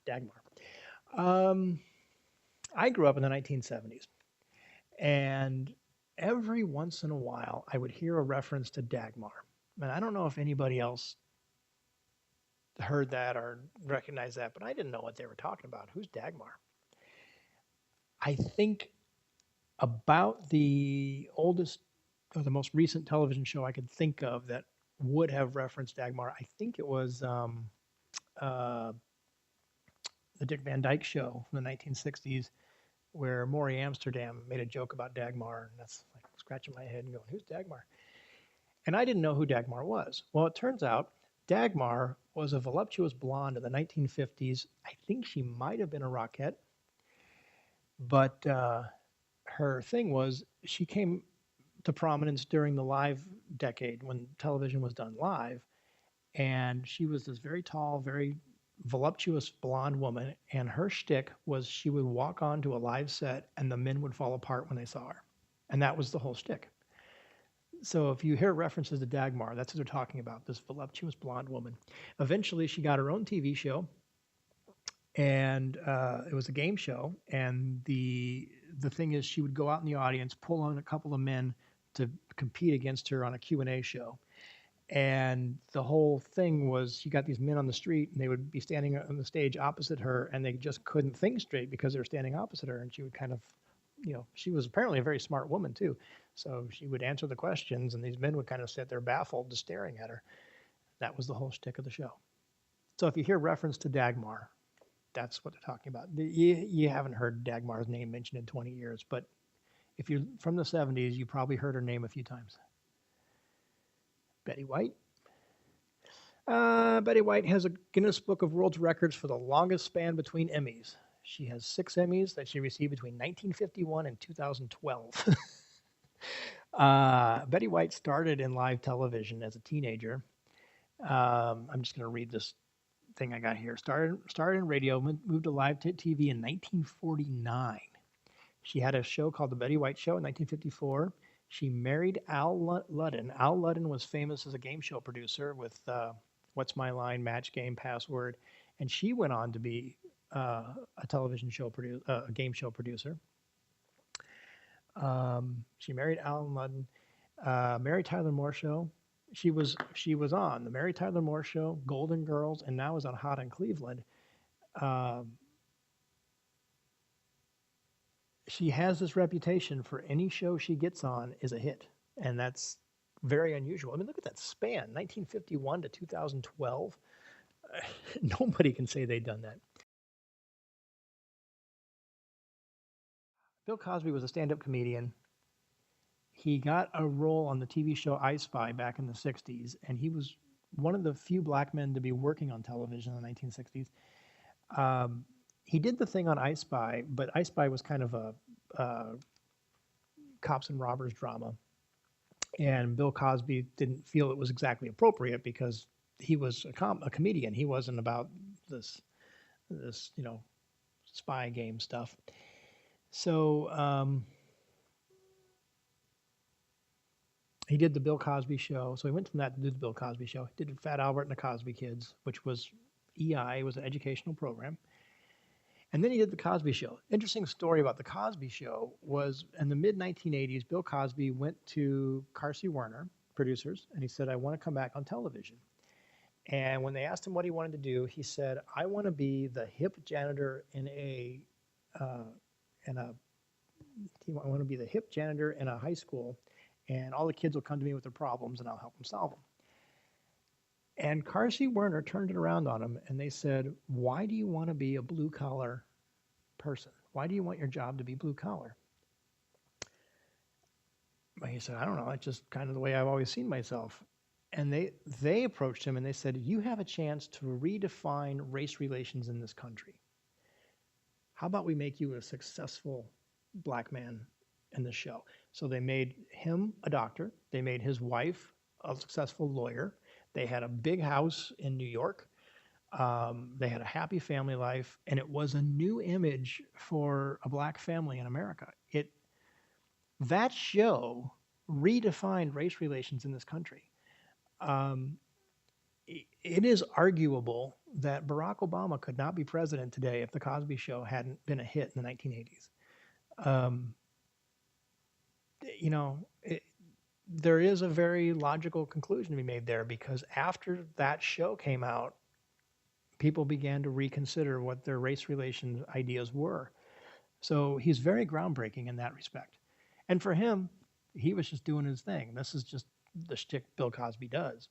Dagmar. Um, I grew up in the 1970s, and every once in a while, I would hear a reference to Dagmar. And I don't know if anybody else heard that or recognized that, but I didn't know what they were talking about. Who's Dagmar? I think about the oldest or the most recent television show I could think of that would have referenced Dagmar. I think it was uh, the Dick Van Dyke Show from the 1960s, where Maury Amsterdam made a joke about Dagmar, and that's like scratching my head and going, "Who's Dagmar?" And I didn't know who Dagmar was. Well, it turns out Dagmar was a voluptuous blonde in the 1950s. I think she might have been a Rockette, but her thing was she came to prominence during the live decade when television was done live. And she was this very tall, very voluptuous blonde woman. And her shtick was she would walk onto a live set and the men would fall apart when they saw her. And that was the whole shtick. So if you hear references to Dagmar, that's what they're talking about, this voluptuous blonde woman. Eventually, she got her own TV show, and it was a game show. And the thing is, she would go out in the audience, pull on a couple of men to compete against her on a Q&A show. And the whole thing was she got these men on the street and they would be standing on the stage opposite her and they just couldn't think straight because they were standing opposite her. And she would kind of, she was apparently a very smart woman too. So she would answer the questions and these men would kind of sit there baffled, just staring at her. That was the whole shtick of the show. So if you hear reference to Dagmar, that's what they're talking about. You haven't heard Dagmar's name mentioned in 20 years, but if you're from the 70s, you probably heard her name a few times. Betty White. Betty White has a Guinness Book of World Records for the longest span between Emmys. She has 6 Emmys that she received between 1951 and 2012. Betty White started in live television as a teenager. I'm just going to read this thing I got here. Started in radio, moved to live TV in 1949. She had a show called The Betty White Show in 1954. She married Al Ludden. Al Ludden was famous as a game show producer with What's My Line, Match Game, Password, and she went on to be a television show a game show producer. She married Alan Ludden. Mary Tyler Moore Show. She was on the Mary Tyler Moore Show, Golden Girls, and now is on Hot in Cleveland. Um, she has this reputation for any show she gets on is a hit, and that's very unusual. I mean, look at that span, 1951 to 2012. Nobody can say they've done that. Bill Cosby was a stand-up comedian. He got a role on the TV show I Spy back in the 60s, and he was one of the few black men to be working on television in the 1960s. Um, he did the thing on I Spy, but I Spy was kind of a cops and robbers drama. And Bill Cosby didn't feel it was exactly appropriate because he was a comedian. He wasn't about this spy game stuff. So he did the Bill Cosby Show. So he went from that to do the Bill Cosby Show. He did Fat Albert and the Cosby Kids, which was EI, it was an educational program. And then he did the Cosby Show. Interesting story about the Cosby Show was in the mid 1980s, Bill Cosby went to Carsey Werner, producers, and he said, "I want to come back on television." And when they asked him what he wanted to do, he said, "I want to be the hip janitor uh, in a I want to be the hip janitor in a high school, and all the kids will come to me with their problems, and I'll help them solve them." And Carsey Werner turned it around on him, and they said, "Why do you want to be a blue collar person? Why do you want your job to be blue collar?" And he said, "I don't know. It's just kind of the way I've always seen myself." And they approached him and they said, "You have a chance to redefine race relations in this country. How about we make you a successful black man in the show?" So they made him a doctor. They made his wife a successful lawyer. They had a big house in New York. They had a happy family life, and it was a new image for a black family in America. That show redefined race relations in this country. Um, it is arguable that Barack Obama could not be president today if The Cosby Show hadn't been a hit in the 1980s. Um, you know, there is a very logical conclusion to be made there because after that show came out, people began to reconsider what their race relations ideas were. So he's very groundbreaking in that respect. And for him, he was just doing his thing. This is just the shtick Bill Cosby does.